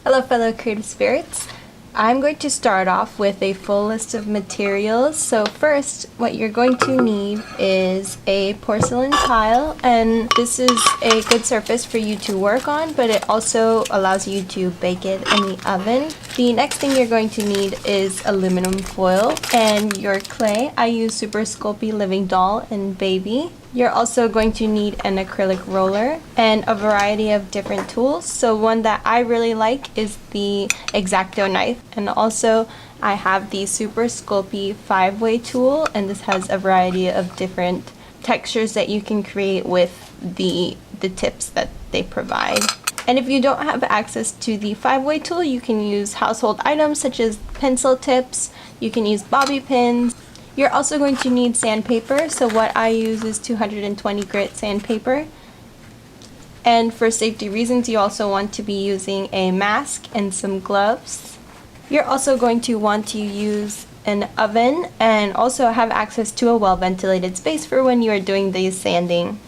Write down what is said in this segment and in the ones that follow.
Hello fellow creative spirits. I'm going to start off with a full list of materials. So first, what you're going to need is a porcelain tile, and this is a good surface for you to work on, but it also allows you to bake it in the oven. The next thing you're going to need is aluminum foil and your clay. I use Super Sculpey Living Doll and Baby. You're also going to need an acrylic roller and a variety of different tools. So one that I really like is the Exacto Knife, and also I have the Super Sculpey 5-way tool, and this has a variety of different textures that you can create with the tips that they provide. And if you don't have access to the 5-way tool, you can use household items such as pencil tips, you can use bobby pins. You're also going to need sandpaper, so what I use is 220 grit sandpaper. And for safety reasons, you also want to be using a mask and some gloves. You're also going to want to use an oven and also have access to a well-ventilated space for when you are doing the sanding.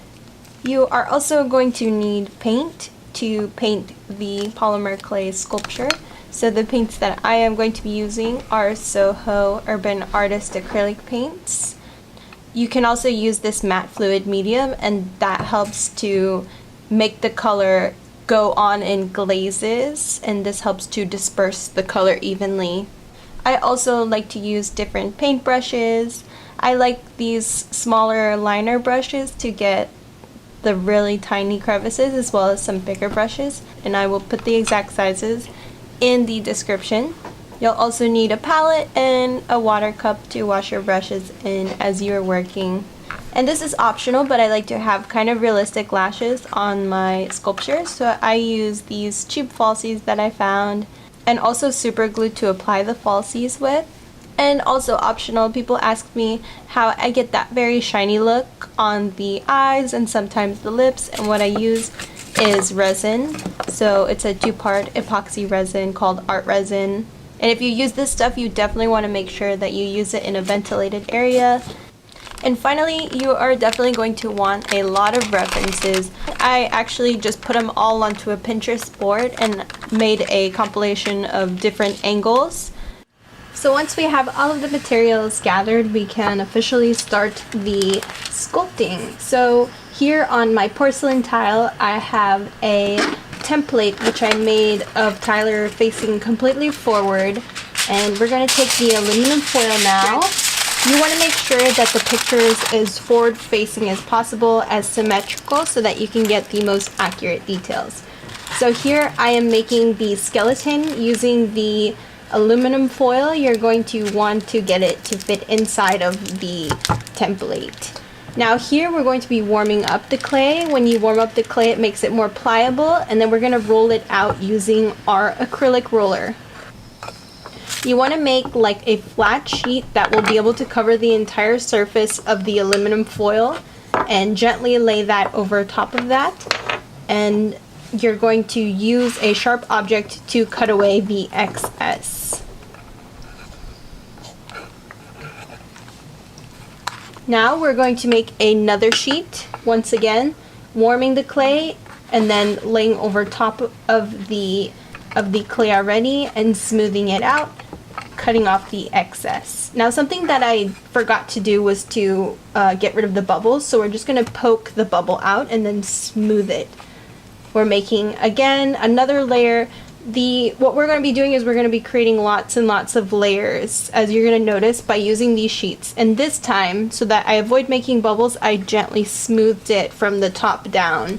You are also going to need paint to paint the polymer clay sculpture. So the paints that I am going to be using are Soho Urban Artist acrylic paints. You can also use this matte fluid medium, and that helps to make the color go on in glazes, and this helps to disperse the color evenly. I also like to use different paint brushes. I like these smaller liner brushes to get the really tiny crevices, as well as some bigger brushes, and I will put the exact sizes in the description. You'll also need a palette and a water cup to wash your brushes in as you're working. And this is optional, but I like to have kind of realistic lashes on my sculptures, so I use these cheap falsies that I found, and also super glue to apply the falsies with. And also optional, people ask me how I get that very shiny look on the eyes and sometimes the lips, and what I use is resin. So it's a 2-part epoxy resin called art resin. And if you use this stuff, you definitely want to make sure that you use it in a ventilated area. And finally, you are definitely going to want a lot of references. I actually just put them all onto a Pinterest board and made a compilation of different angles. So once we have all of the materials gathered, we can officially start the sculpting. So here on my porcelain tile, I have a template which I made of Tyler facing completely forward, and we're going to take the aluminum foil now. You want to make sure that the picture is as forward facing as possible, as symmetrical, so that you can get the most accurate details. So here I am making the skeleton using the aluminum foil. You're going to want to get it to fit inside of the template. Now here we're going to be warming up the clay. When you warm up the clay, it makes it more pliable, and then we're going to roll it out using our acrylic roller. You want to make like a flat sheet that will be able to cover the entire surface of the aluminum foil, and gently lay that over top of that, and you're going to use a sharp object to cut away the excess. Now we're going to make another sheet, once again warming the clay and then laying over top of the clay already and smoothing it out, cutting off the excess. Now something that I forgot to do was to get rid of the bubbles, so we're just going to poke the bubble out and then smooth it. We're making again another layer. What we're going to be doing is we're going to be creating lots and lots of layers, as you're going to notice, by using these sheets. And this time, so that I avoid making bubbles, I gently smoothed it from the top down,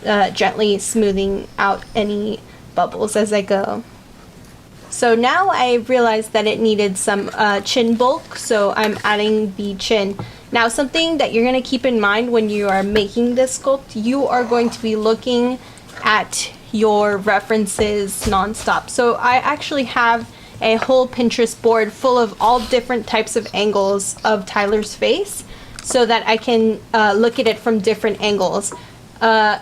gently smoothing out any bubbles as I go. So now I realized that it needed some chin bulk, so I'm adding the chin. Now something that you're going to keep in mind when you are making this sculpt, you are going to be looking at your references non-stop. So I actually have a whole Pinterest board full of all different types of angles of Tyler's face, so that I can look at it from different angles.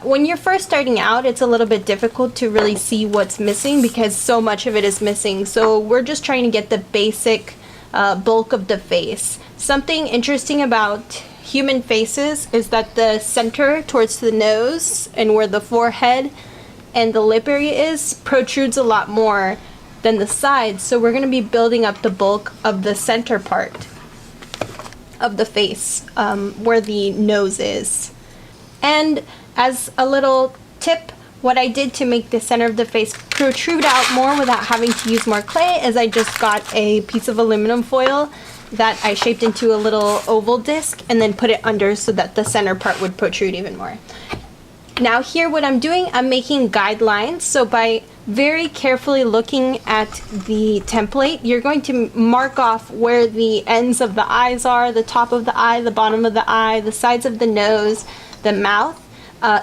When you're first starting out, it's a little bit difficult to really see what's missing because so much of it is missing. So we're just trying to get the basic bulk of the face. Something interesting about human faces is that the center towards the nose and where the forehead and the lip area is protrudes a lot more than the sides, so we're going to be building up the bulk of the center part of the face, where the nose is. And as a little tip, what I did to make the center of the face protrude out more without having to use more clay is I just got a piece of aluminum foil that I shaped into a little oval disc and then put it under so that the center part would protrude even more. Now here what I'm doing, I'm making guidelines. So by very carefully looking at the template, you're going to mark off where the ends of the eyes are, the top of the eye, the bottom of the eye, the sides of the nose, the mouth.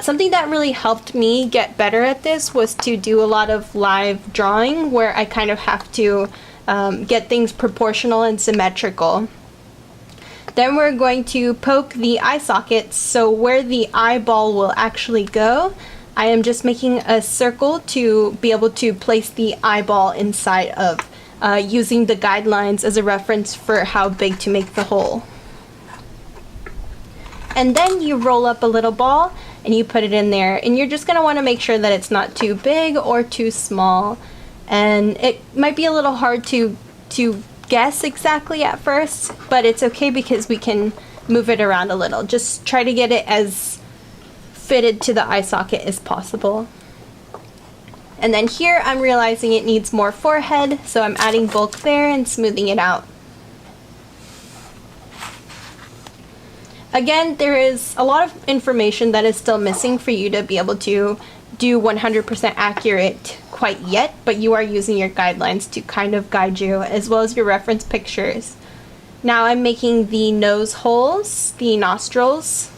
Something that really helped me get better at this was to do a lot of live drawing where I kind of have to get things proportional and symmetrical. Then we're going to poke the eye sockets, so where the eyeball will actually go, I am just making a circle to be able to place the eyeball inside of, using the guidelines as a reference for how big to make the hole. And then you roll up a little ball and you put it in there, and you're just going to want to make sure that it's not too big or too small. And it might be a little hard to guess exactly at first, but it's okay because we can move it around a little. Just try to get it as fitted to the eye socket as possible. And then here I'm realizing it needs more forehead, so I'm adding bulk there and smoothing it out. Again, there is a lot of information that is still missing for you to be able to do 100% accurate quite yet, but you are using your guidelines to kind of guide you, as well as your reference pictures. Now I'm making the nose holes, the nostrils.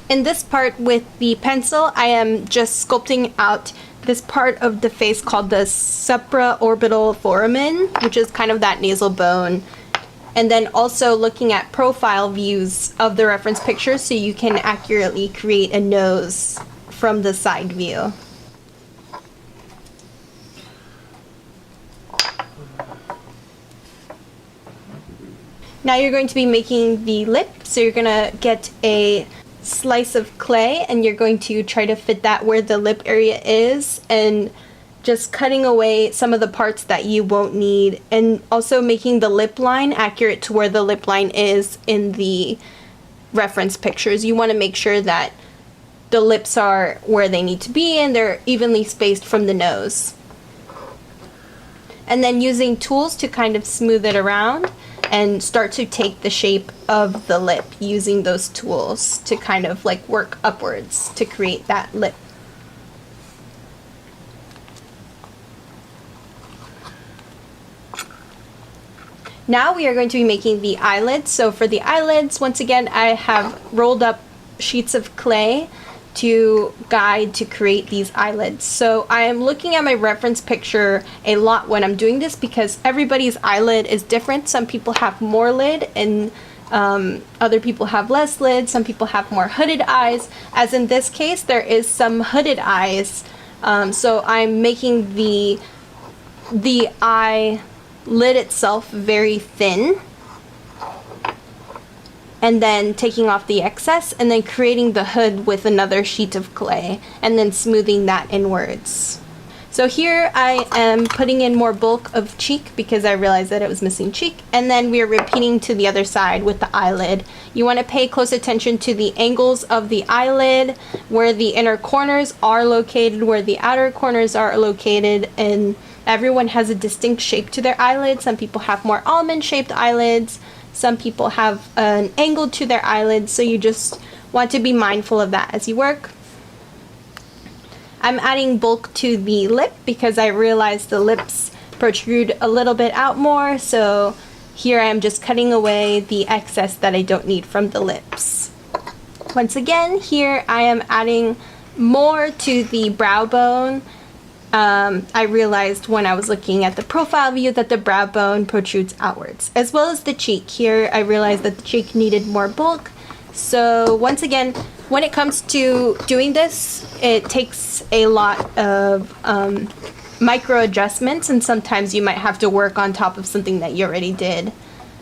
In this part with the pencil, I am just sculpting out this part of the face called the supraorbital foramen, which is kind of that nasal bone. And then also looking at profile views of the reference picture so you can accurately create a nose from the side view. Now you're going to be making the lip, so you're going to get a slice of clay and you're going to try to fit that where the lip area is, and just cutting away some of the parts that you won't need, and also making the lip line accurate to where the lip line is in the reference pictures. You want to make sure that the lips are where they need to be and they're evenly spaced from the nose. And then using tools to kind of smooth it around and start to take the shape of the lip using those tools to kind of like work upwards to create that lip. Now we are going to be making the eyelids. So for the eyelids, once again, I have rolled up sheets of clay to guide to create these eyelids. So I am looking at my reference picture a lot when I'm doing this because everybody's eyelid is different. Some people have more lid and other people have less lid. Some people have more hooded eyes. As in this case, there is some hooded eyes. So I'm making the eye lid itself very thin, and then taking off the excess and then creating the hood with another sheet of clay and then smoothing that inwards. So here I am putting in more bulk of cheek because I realized that it was missing cheek, and then we are repeating to the other side with the eyelid. You want to pay close attention to the angles of the eyelid, where the inner corners are located, where the outer corners are located, and everyone has a distinct shape to their eyelids. Some people have more almond-shaped eyelids. Some people have an angle to their eyelids, so you just want to be mindful of that as you work. I'm adding bulk to the lip because I realized the lips protrude a little bit out more, so here I am just cutting away the excess that I don't need from the lips. Once again, here I am adding more to the brow bone. I realized when I was looking at the profile view that the brow bone protrudes outwards, as well as the cheek. Here I realized that the cheek needed more bulk. So once again, when it comes to doing this, it takes a lot of micro adjustments, and sometimes you might have to work on top of something that you already did.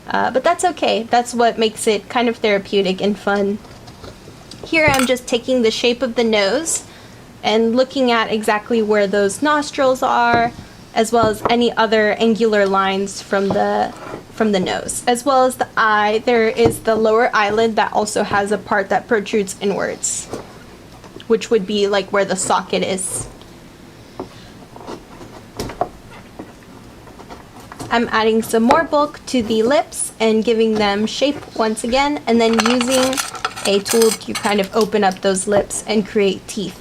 But that's okay. That's what makes it kind of therapeutic and fun. Here I'm just taking the shape of the nose and looking at exactly where those nostrils are, as well as any other angular lines from the nose. As well as the eye, there is the lower eyelid that also has a part that protrudes inwards, which would be like where the socket is. I'm adding some more bulk to the lips and giving them shape once again, and then using a tool to kind of open up those lips and create teeth.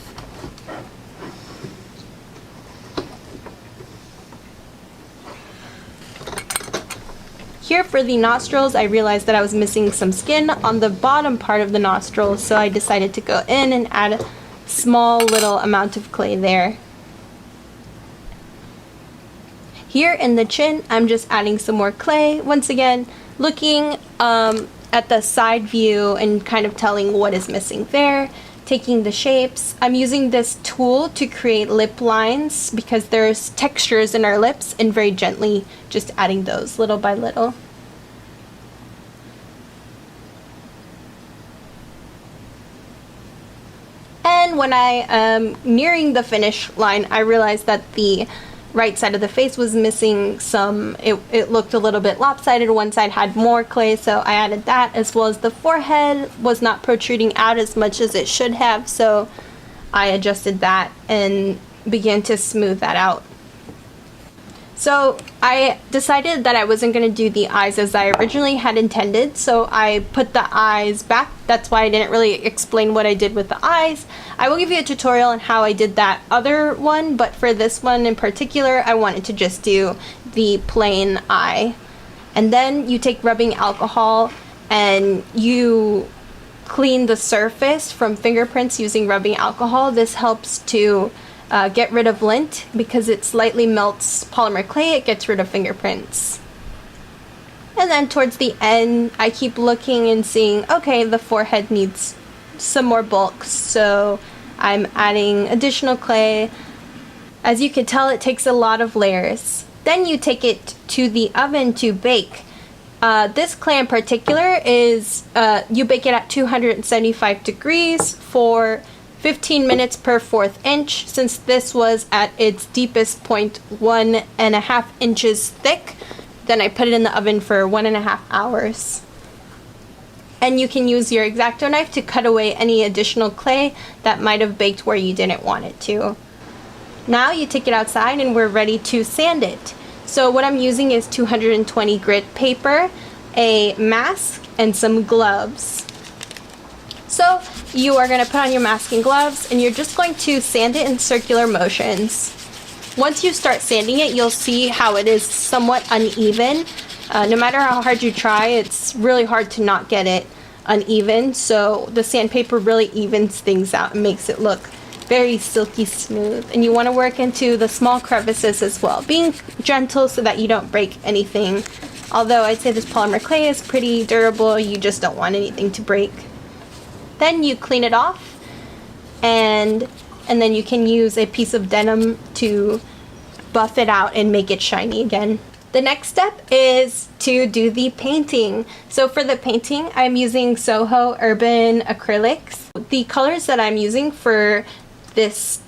Here for the nostrils, I realized that I was missing some skin on the bottom part of the nostril, so I decided to go in and add a small little amount of clay there. Here in the chin, I'm just adding some more clay. Once again, looking at the side view and kind of telling what is missing there, taking the shapes. I'm using this tool to create lip lines because there's textures in our lips, and very gently just adding those little by little. And when I am nearing the finish line, I realized that the right side of the face was missing some, it looked a little bit lopsided. One side had more clay, so I added that, as well as the forehead was not protruding out as much as it should have, so I adjusted that and began to smooth that out. So I decided that I wasn't going to do the eyes as I originally had intended, so I put the eyes back. That's why I didn't really explain what I did with the eyes. I will give you a tutorial on how I did that other one, but for this one in particular, I wanted to just do the plain eye. And then you take rubbing alcohol and you clean the surface from fingerprints using rubbing alcohol. This helps to get rid of lint because it slightly melts polymer clay. It gets rid of fingerprints. And then towards the end, I keep looking and seeing, okay, the forehead needs some more bulk, so I'm adding additional clay. As you can tell, it takes a lot of layers. Then you take it to the oven to bake. This clay in particular is, you bake it at 275 degrees for 15 minutes per 1/4 inch. Since this was at its deepest point 1.5 inches thick, then I put it in the oven for 1.5 hours. And you can use your Exacto knife to cut away any additional clay that might have baked where you didn't want it to. Now you take it outside and we're ready to sand it. So what I'm using is 220 grit paper, a mask, and some gloves. So you are going to put on your mask and gloves, and you're just going to sand it in circular motions. Once you start sanding it, you'll see how it is somewhat uneven. No matter how hard you try, it's really hard to not get it uneven. So the sandpaper really evens things out and makes it look very silky smooth. And you want to work into the small crevices as well, being gentle so that you don't break anything. Although I'd say this polymer clay is pretty durable, you just don't want anything to break. Then you clean it off, and then you can use a piece of denim to buff it out and make it shiny again. The next step is to do the painting. So for the painting, I'm using Soho Urban Acrylics. The colors that I'm using for this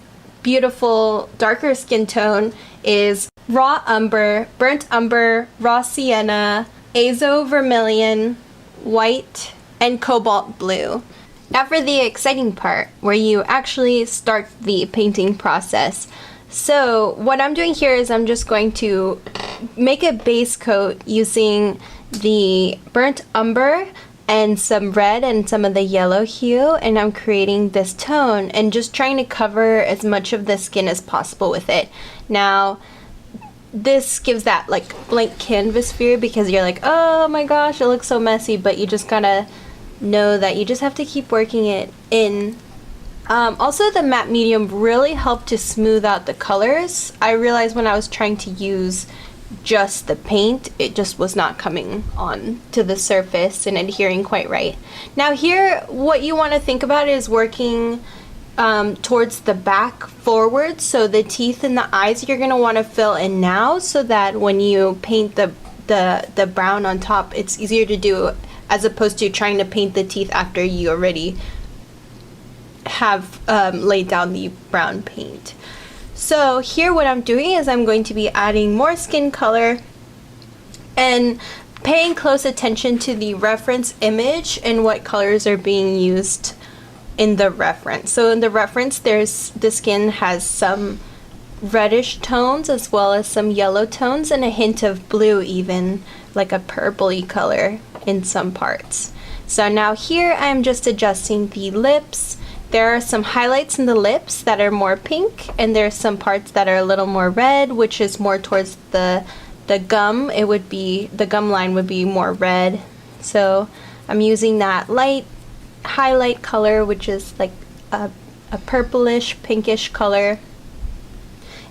beautiful darker skin tone is Raw Umber, Burnt Umber, Raw Sienna, Azo Vermilion, White, and Cobalt Blue. Now for the exciting part, where you actually start the painting process. So what I'm doing here is I'm just going to make a base coat using the burnt umber and some red and some of the yellow hue, and I'm creating this tone and just trying to cover as much of the skin as possible with it. Now this gives that like blank canvas feel because you're like, oh my gosh, it looks so messy, but you just gotta know that you just have to keep working it in. Also, the matte medium really helped to smooth out the colors. I realized when I was trying to use just the paint, it just was not coming on to the surface and adhering quite right. Now here, what you want to think about is working towards the back forward, so the teeth and the eyes you're going to want to fill in now, so that when you paint the brown on top, it's easier to do as opposed to trying to paint the teeth after you already have laid down the brown paint. So here what I'm doing is I'm going to be adding more skin color and paying close attention to the reference image and what colors are being used in the reference. So in the reference, the skin has some reddish tones as well as some yellow tones and a hint of blue, even like a purpley color in some parts. So now here I'm just adjusting the lips. There are some highlights in the lips that are more pink, and there's some parts that are a little more red, which is more towards the gum. It would be, the gum line would be more red. So I'm using that light highlight color, which is like a purplish pinkish color.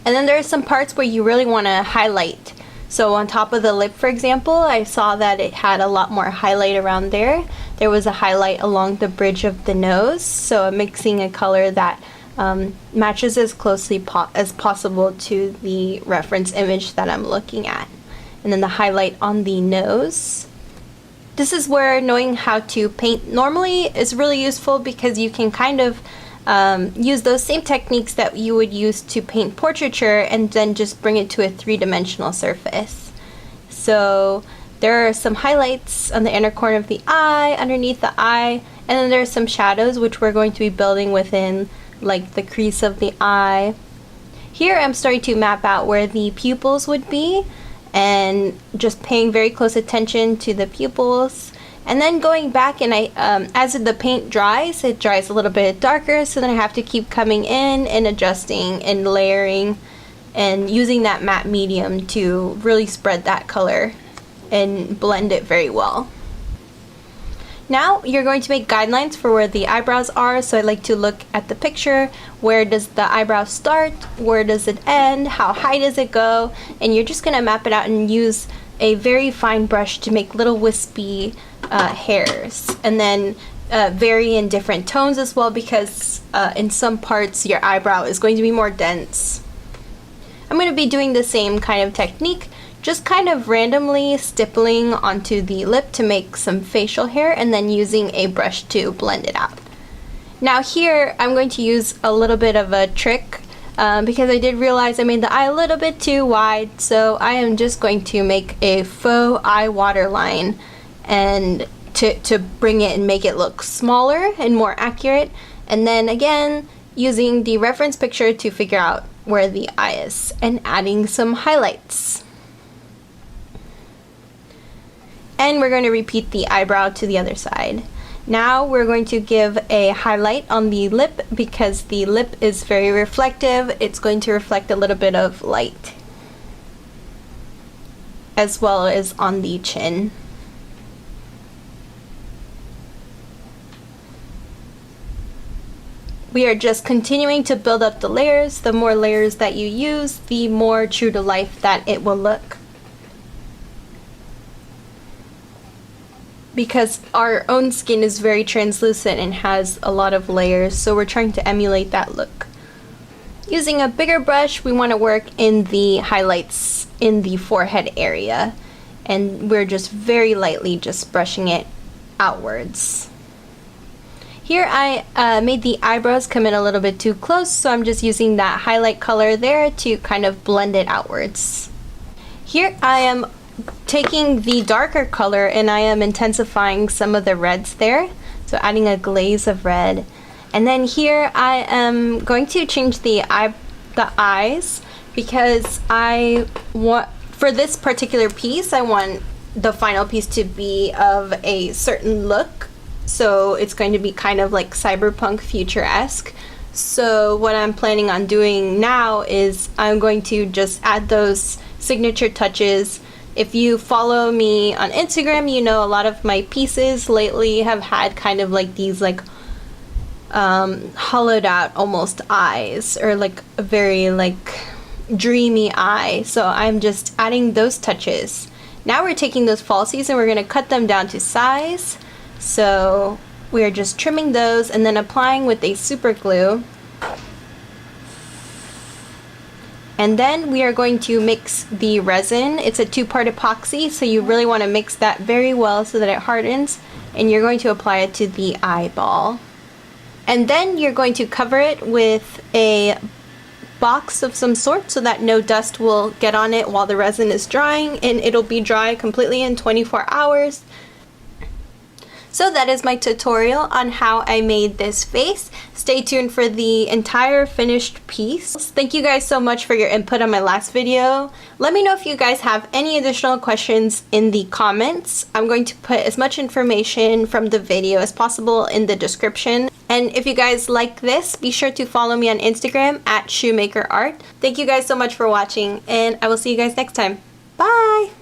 And then there are some parts where you really want to highlight. So on top of the lip, for example, I saw that it had a lot more highlight around there. There was a highlight along the bridge of the nose, so I'm mixing a color that matches as closely as possible to the reference image that I'm looking at. And then the highlight on the nose. This is where knowing how to paint normally is really useful, because you can kind of use those same techniques that you would use to paint portraiture and then just bring it to a three-dimensional surface. So there are some highlights on the inner corner of the eye, underneath the eye, and then there are some shadows which we're going to be building within like the crease of the eye. Here I'm starting to map out where the pupils would be and just paying very close attention to the pupils. And then going back, and as the paint dries, it dries a little bit darker, so then I have to keep coming in and adjusting and layering and using that matte medium to really spread that color and blend it very well. Now you're going to make guidelines for where the eyebrows are, so I like to look at the picture. Where does the eyebrow start? Where does it end? How high does it go? And you're just going to map it out and use a very fine brush to make little wispy hairs, and then vary in different tones as well, because in some parts your eyebrow is going to be more dense. I'm going to be doing the same kind of technique, just kind of randomly stippling onto the lip to make some facial hair and then using a brush to blend it out. Now here I'm going to use a little bit of a trick because I did realize I made the eye a little bit too wide, so I am just going to make a faux eye waterline and to bring it and make it look smaller and more accurate, and then again using the reference picture to figure out where the eye is and adding some highlights. And we're going to repeat the eyebrow to the other side. Now we're going to give a highlight on the lip, because the lip is very reflective. It's going to reflect a little bit of light, as well as on the chin. We are just continuing to build up the layers. The more layers that you use, the more true to life that it will look. Because our own skin is very translucent and has a lot of layers, so we're trying to emulate that look. Using a bigger brush, we want to work in the highlights in the forehead area, and we're just very lightly just brushing it outwards. Here I made the eyebrows come in a little bit too close, so I'm just using that highlight color there to kind of blend it outwards. Here I am taking the darker color and I am intensifying some of the reds there, so adding a glaze of red. And then here I am going to change the eyes, because I want, for this particular piece, I want the final piece to be of a certain look. So it's going to be kind of like cyberpunk future-esque. So what I'm planning on doing now is I'm going to just add those signature touches. If you follow me on Instagram, you know a lot of my pieces lately have had kind of like these like hollowed out almost eyes, or like a very like dreamy eye. So I'm just adding those touches. Now we're taking those falsies and we're going to cut them down to size. So we are just trimming those and then applying with a super glue. And then we are going to mix the resin. It's a 2-part epoxy, so you really want to mix that very well so that it hardens, and you're going to apply it to the eyeball. And then you're going to cover it with a box of some sort so that no dust will get on it while the resin is drying, and it'll be dry completely in 24 hours. So that is my tutorial on how I made this face. Stay tuned for the entire finished piece. Thank you guys so much for your input on my last video. Let me know if you guys have any additional questions in the comments. I'm going to put as much information from the video as possible in the description. And if you guys like this, be sure to follow me on Instagram at shoemakerart. Thank you guys so much for watching, and I will see you guys next time. Bye!